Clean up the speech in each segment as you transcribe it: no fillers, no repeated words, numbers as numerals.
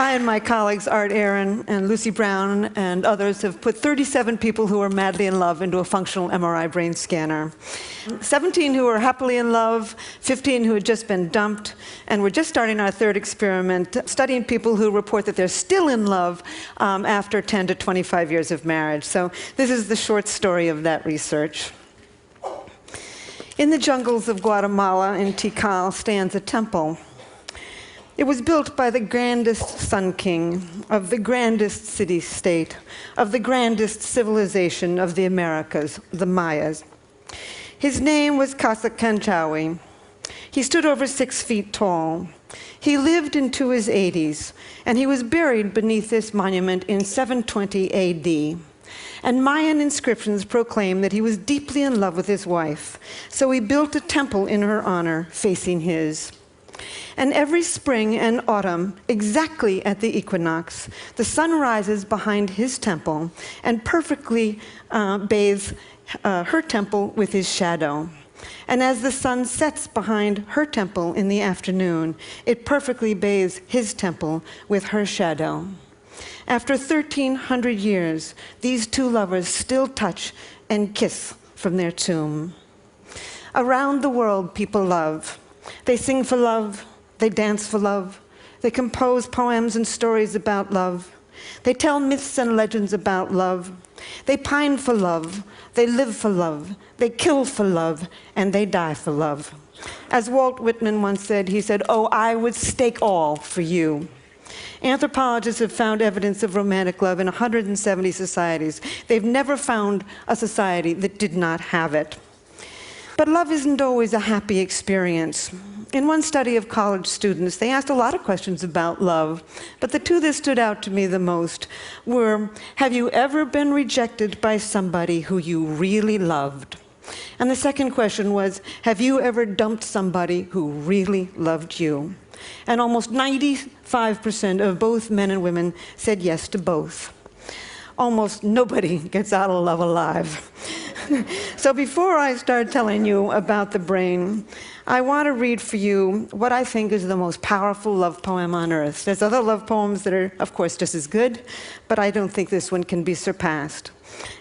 I and my colleagues, Art Aaron and Lucy Brown and others, have put 37 people who are madly in love into a functional MRI brain scanner. 17 who are happily in love, 15 who had just been dumped, and we're just starting our third experiment, studying people who report that they're still in love after 10 to 25 years of marriage. So this is the short story of that research. In the jungles of Guatemala, in Tikal, stands a temple. It was built by the grandest sun king of the grandest city-state, of the grandest civilization of the Americas, the Mayas. His name was Casacanchawi. He stood over 6 feet tall. He lived into his 80s, and he was buried beneath this monument in 720 AD. And Mayan inscriptions proclaim that he was deeply in love with his wife, so he built a temple in her honor facing his. And every spring and autumn, exactly at the equinox, the sun rises behind his temple and perfectly bathes her temple with his shadow. And as the sun sets behind her temple in the afternoon, it perfectly bathes his temple with her shadow. After 1,300 years, these two lovers still touch and kiss from their tomb. Around the world, people love. They sing for love, they dance for love, they compose poems and stories about love, they tell myths and legends about love, they pine for love, they live for love, they kill for love, and they die for love. As Walt Whitman once said, he said, "Oh, I would stake all for you." Anthropologists have found evidence of romantic love in 170 societies. They've never found a society that did not have it. But love isn't always a happy experience. In one study of college students, they asked a lot of questions about love, but the two that stood out to me the most were, have you ever been rejected by somebody who you really loved? And the second question was, have you ever dumped somebody who really loved you? And almost 95% of both men and women said yes to both. Almost nobody gets out of love alive. So before I start telling you about the brain, I want to read for you what I think is the most powerful love poem on earth. There's other love poems that are, of course, just as good, but I don't think this one can be surpassed.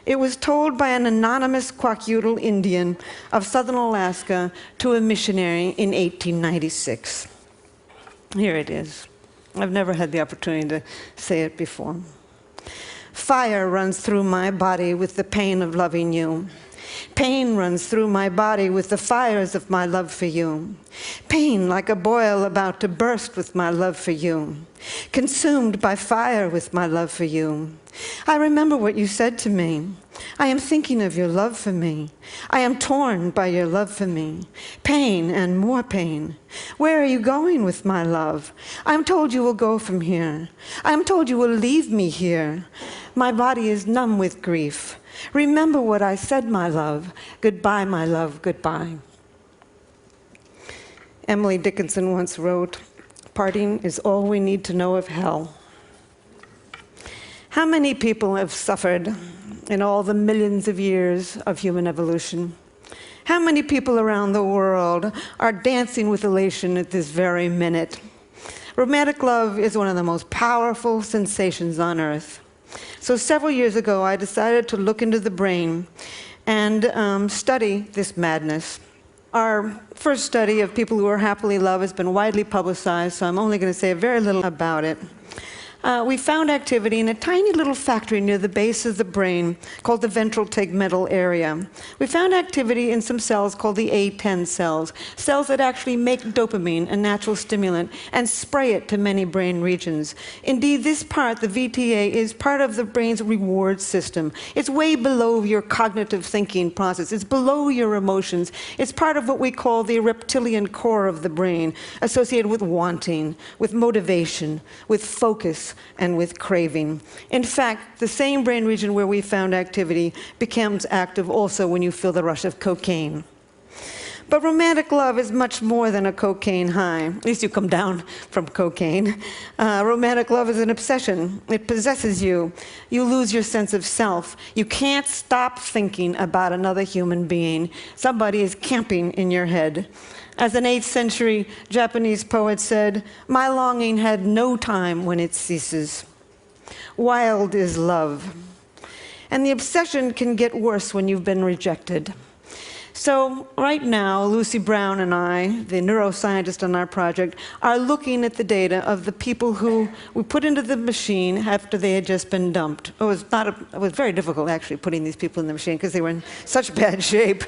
It was told by an anonymous Kwakiutl Indian of southern Alaska to a missionary in 1896. Here it is. I've never had the opportunity to say it before. Fire runs through my body with the pain of loving you. Pain runs through my body with the fires of my love for you. Pain like a boil about to burst with my love for you. Consumed by fire with my love for you. I remember what you said to me. I am thinking of your love for me. I am torn by your love for me. Pain and more pain. Where are you going with my love? I am told you will go from here. I am told you will leave me here. My body is numb with grief. Remember what I said, my love. Goodbye, my love, goodbye. Emily Dickinson once wrote, "Parting is all we need to know of hell." How many people have suffered in all the millions of years of human evolution? How many people around the world are dancing with elation at this very minute? Romantic love is one of the most powerful sensations on earth. So several years ago, I decided to look into the brain and study this madness. Our first study of people who are happily in love has been widely publicized, so I'm only going to say very little about it. We found activity in a tiny little factory near the base of the brain called the ventral tegmental area. We found activity in some cells called the A10 cells, cells that actually make dopamine, a natural stimulant, and spray it to many brain regions. Indeed, this part, the VTA, is part of the brain's reward system. It's way below your cognitive thinking process. It's below your emotions. It's part of what we call the reptilian core of the brain, associated with wanting, with motivation, with focus, and with craving. In fact, the same brain region where we found activity becomes active also when you feel the rush of cocaine. But romantic love is much more than a cocaine high. At least you come down from cocaine. Romantic love is an obsession. It possesses you. You lose your sense of self. You can't stop thinking about another human being. Somebody is camping in your head. As an 8th century Japanese poet said, "My longing had no time when it ceases. Wild is love." And the obsession can get worse when you've been rejected. So right now, Lucy Brown and I, the neuroscientist on our project, are looking at the data of the people who we put into the machine after they had just been dumped. It was very difficult, actually, putting these people in the machine because they were in such bad shape.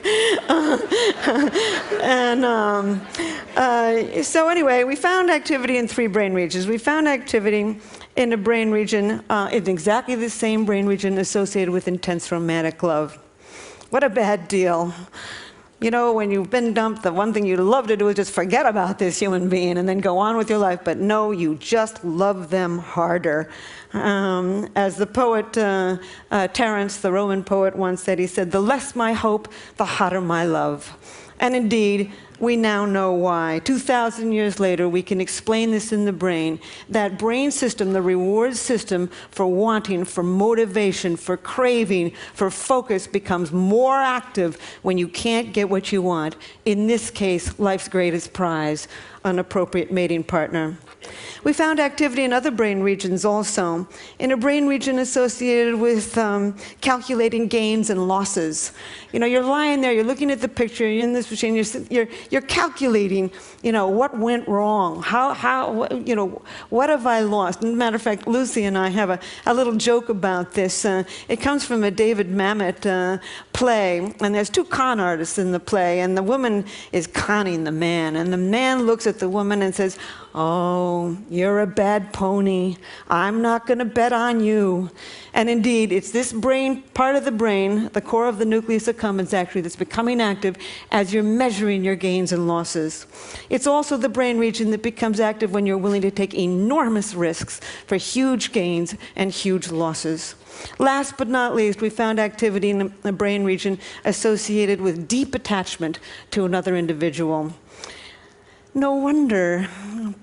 So anyway, we found activity in 3 brain regions. We found activity in a brain region, in exactly the same brain region associated with intense romantic love. What a bad deal. You know, when you've been dumped, the one thing you love to do is just forget about this human being and then go on with your life. But no, you just love them harder. As the poet Terence, the Roman poet, once said, he said, "The less my hope, the hotter my love." And indeed, we now know why. 2,000 years later, we can explain this in the brain. That brain system, the reward system for wanting, for motivation, for craving, for focus, becomes more active when you can't get what you want. In this case, life's greatest prize, an appropriate mating partner. We found activity in other brain regions also. In a brain region associated with calculating gains and losses. You know, you're lying there, you're looking at the picture, you're in this machine, you're calculating, you know, what went wrong, you know, what have I lost? As a matter of fact, Lucy and I have a little joke about this. It comes from a David Mamet play, and there's 2 con artists in the play, and the woman is conning the man, and the man looks at the woman and says, "Oh, you're a bad pony. I'm not going to bet on you." And indeed, it's this brain, part of the brain, the core of the nucleus accumbens actually, that's becoming active as you're measuring your gains and losses. It's also the brain region that becomes active when you're willing to take enormous risks for huge gains and huge losses. Last but not least, we found activity in the brain region associated with deep attachment to another individual. No wonder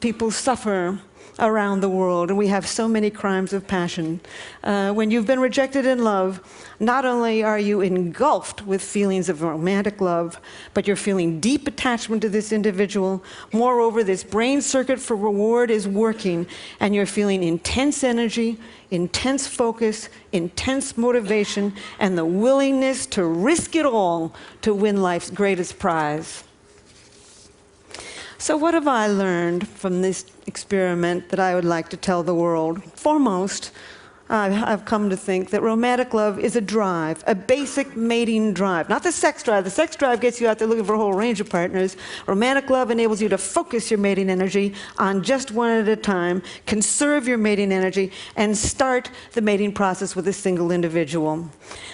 people suffer around the world, and we have so many crimes of passion. When you've been rejected in love, not only are you engulfed with feelings of romantic love, but you're feeling deep attachment to this individual. Moreover, this brain circuit for reward is working, and you're feeling intense energy, intense focus, intense motivation, and the willingness to risk it all to win life's greatest prize. So what have I learned from this experiment that I would like to tell the world? Foremost, I've come to think that romantic love is a drive, a basic mating drive. Not the sex drive. The sex drive gets you out there looking for a whole range of partners. Romantic love enables you to focus your mating energy on just one at a time, conserve your mating energy, and start the mating process with a single individual.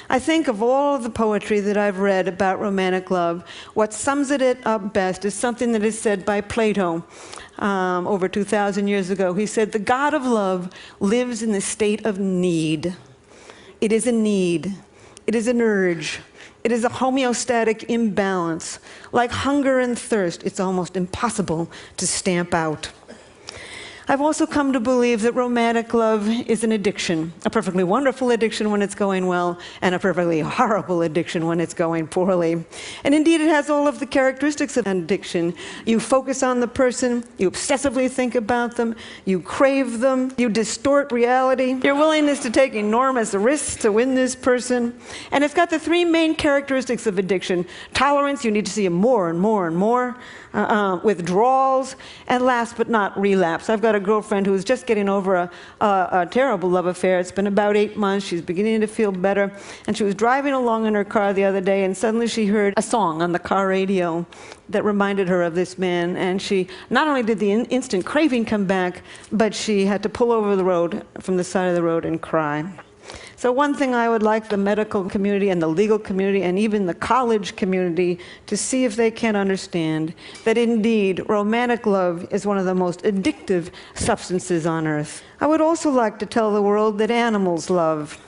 I think of all of the poetry that I've read about romantic love, what sums it up best is something that is said by Plato. Over 2,000 years ago. He said, "The God of love lives in the state of need." It is a need. It is an urge. It is a homeostatic imbalance. Like hunger and thirst, it's almost impossible to stamp out. I've also come to believe that romantic love is an addiction, a perfectly wonderful addiction when it's going well, and a perfectly horrible addiction when it's going poorly. And indeed, it has all of the characteristics of an addiction. You focus on the person, you obsessively think about them, you crave them, you distort reality, your willingness to take enormous risks to win this person. And it's got the 3 main characteristics of addiction: tolerance, you need to see it more and more and more, withdrawals, and last but not relapse. I've got a girlfriend who's just getting over a terrible love affair. It's been about 8 months. She's beginning to feel better. And she was driving along in her car the other day, and suddenly she heard a song on the car radio that reminded her of this man. And she, not only did the instant craving come back, but she had to pull over the road, from the side of the road, and cry. So one thing I would like the medical community and the legal community and even the college community to see if they can understand that indeed romantic love is one of the most addictive substances on earth. I would also like to tell the world that animals love.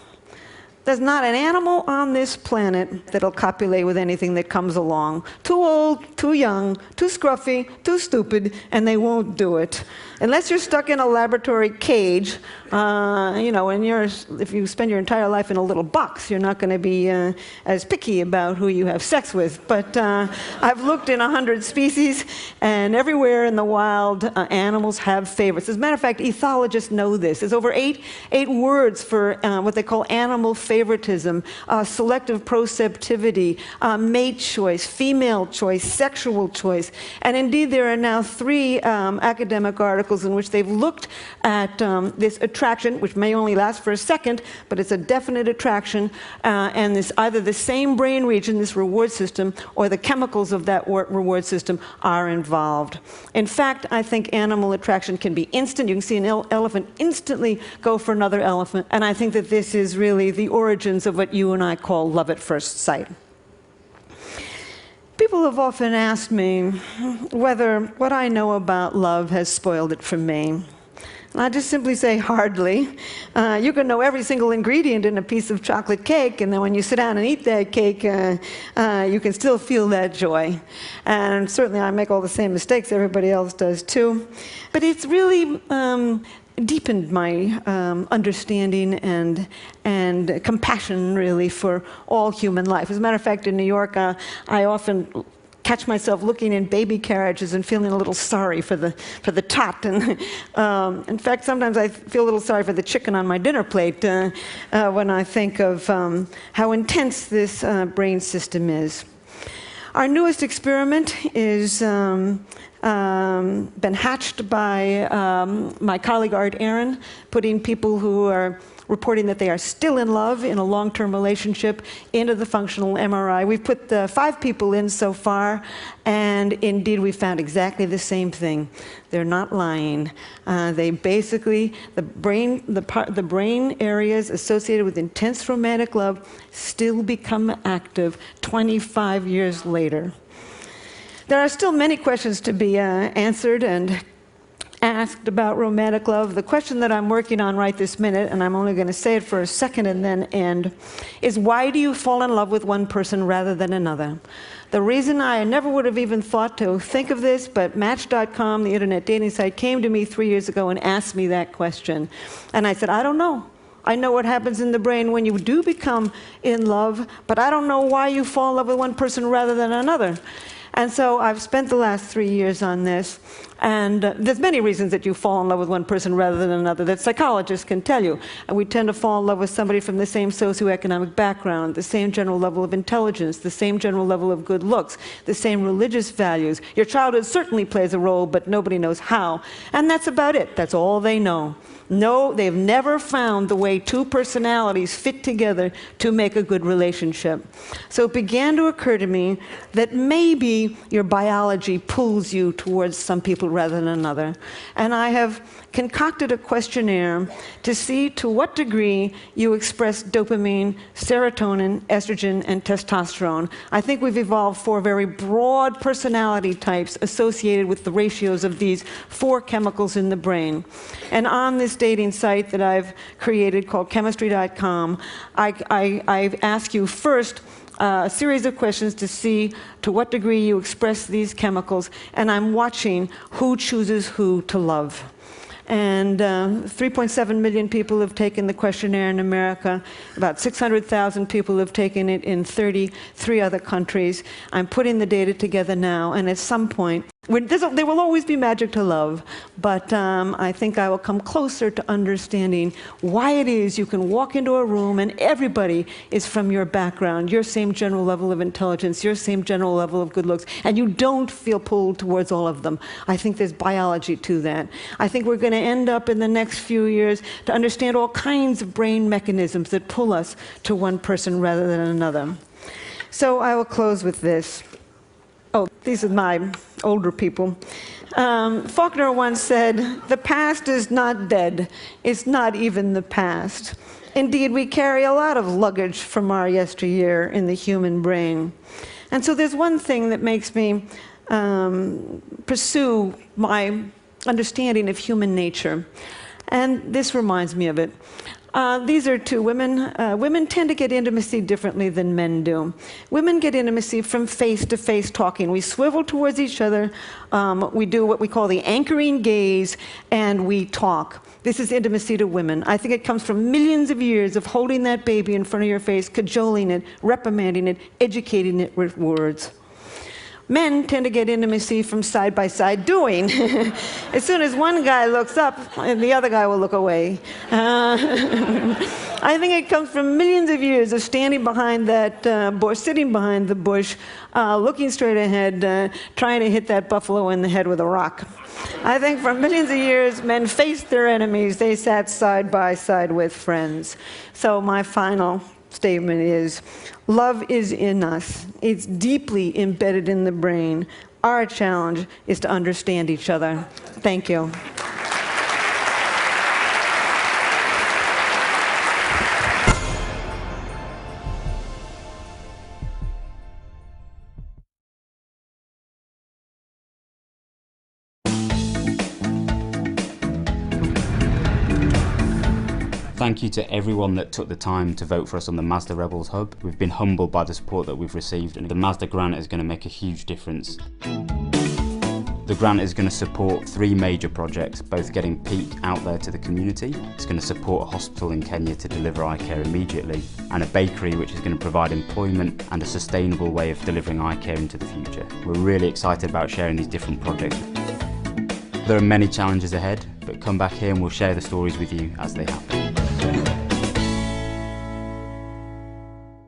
There's not an animal on this planet that'll copulate with anything that comes along. Too old, too young, too scruffy, too stupid, and they won't do it. Unless you're stuck in a laboratory cage, and if you spend your entire life in a little box, you're not going to be as picky about who you have sex with. But I've looked in 100 species, and everywhere in the wild, animals have favorites. As a matter of fact, ethologists know this. There's over eight words for what they call animal favoritism, selective proceptivity, mate choice, female choice, sexual choice. And indeed, there are now 3 academic articles in which they've looked at this attraction, which may only last for a second, but it's a definite attraction, and it's either the same brain region, this reward system, or the chemicals of that reward system are involved. In fact, I think animal attraction can be instant. You can see an elephant instantly go for another elephant, and I think that this is really the origins of what you and I call love at first sight. People have often asked me whether what I know about love has spoiled it for me. And I just simply say, hardly. You can know every single ingredient in a piece of chocolate cake, and then when you sit down and eat that cake, you can still feel that joy. And certainly I make all the same mistakes everybody else does too. But it's really deepened my understanding and compassion, really, for all human life. As a matter of fact, in New York, I often catch myself looking in baby carriages and feeling a little sorry for the tot. And in fact, sometimes I feel a little sorry for the chicken on my dinner plate when I think of how intense this brain system is. Our newest experiment is been hatched by my colleague Art Aaron, putting people who are reporting that they are still in love in a long-term relationship into the functional MRI. We've put 5 people in so far, and indeed we found exactly the same thing. They're not lying. They basically, the brain areas associated with intense romantic love still become active 25 years later. There are still many questions to be answered and asked about romantic love. The question that I'm working on right this minute, and I'm only going to say it for a second and then end, is why do you fall in love with one person rather than another? The reason I never would have even thought to think of this, but Match.com, the internet dating site, came to me 3 years ago and asked me that question. And I said, I don't know. I know what happens in the brain when you do become in love, but I don't know why you fall in love with one person rather than another. And so I've spent the last 3 years on this, and there's many reasons that you fall in love with one person rather than another that psychologists can tell you. And we tend to fall in love with somebody from the same socioeconomic background, the same general level of intelligence, the same general level of good looks, the same religious values. Your childhood certainly plays a role, but nobody knows how. And that's about it. That's all they know. No, they've never found the way 2 personalities fit together to make a good relationship. So it began to occur to me that maybe your biology pulls you towards some people rather than another. And I have concocted a questionnaire to see to what degree you express dopamine, serotonin, estrogen, and testosterone. I think we've evolved 4 very broad personality types associated with the ratios of these 4 chemicals in the brain. And on this dating site that I've created called chemistry.com, I ask you first a series of questions to see to what degree you express these chemicals, and I'm watching who chooses who to love. And 3.7 million people have taken the questionnaire in America. About 600,000 people have taken it in 33 other countries. I'm putting the data together now, and at some point, there will always be magic to love, but I think I will come closer to understanding why it is you can walk into a room and everybody is from your background, your same general level of intelligence, your same general level of good looks, and you don't feel pulled towards all of them. I think there's biology to that. I think we're going to end up in the next few years to understand all kinds of brain mechanisms that pull us to one person rather than another. So I will close with this. Oh, these are my older people. Faulkner once said, "The past is not dead. It's not even the past." Indeed, we carry a lot of luggage from our yesteryear in the human brain. And so there's one thing that makes me pursue my understanding of human nature. And this reminds me of it. These are two women. Women tend to get intimacy differently than men do. Women get intimacy from face-to-face talking. We swivel towards each other, we do what we call the anchoring gaze, and we talk. This is intimacy to women. I think it comes from millions of years of holding that baby in front of your face, cajoling it, reprimanding it, educating it with words. Men tend to get intimacy from side-by-side doing. As soon as one guy looks up, the other guy will look away. I think it comes from millions of years of standing behind that bush, sitting behind the bush, looking straight ahead, trying to hit that buffalo in the head with a rock. I think for millions of years, men faced their enemies. They sat side by side with friends. So my final statement is, love is in us. It's deeply embedded in the brain. Our challenge is to understand each other. Thank you. Thank you to everyone that took the time to vote for us on the Mazda Rebels Hub. We've been humbled by the support that we've received, and the Mazda grant is going to make a huge difference. The grant is going to support 3 major projects, both getting Peak out there to the community. It's going to support a hospital in Kenya to deliver eye care immediately, and a bakery which is going to provide employment and a sustainable way of delivering eye care into the future. We're really excited about sharing these different projects. There are many challenges ahead, but come back here and we'll share the stories with you as they happen.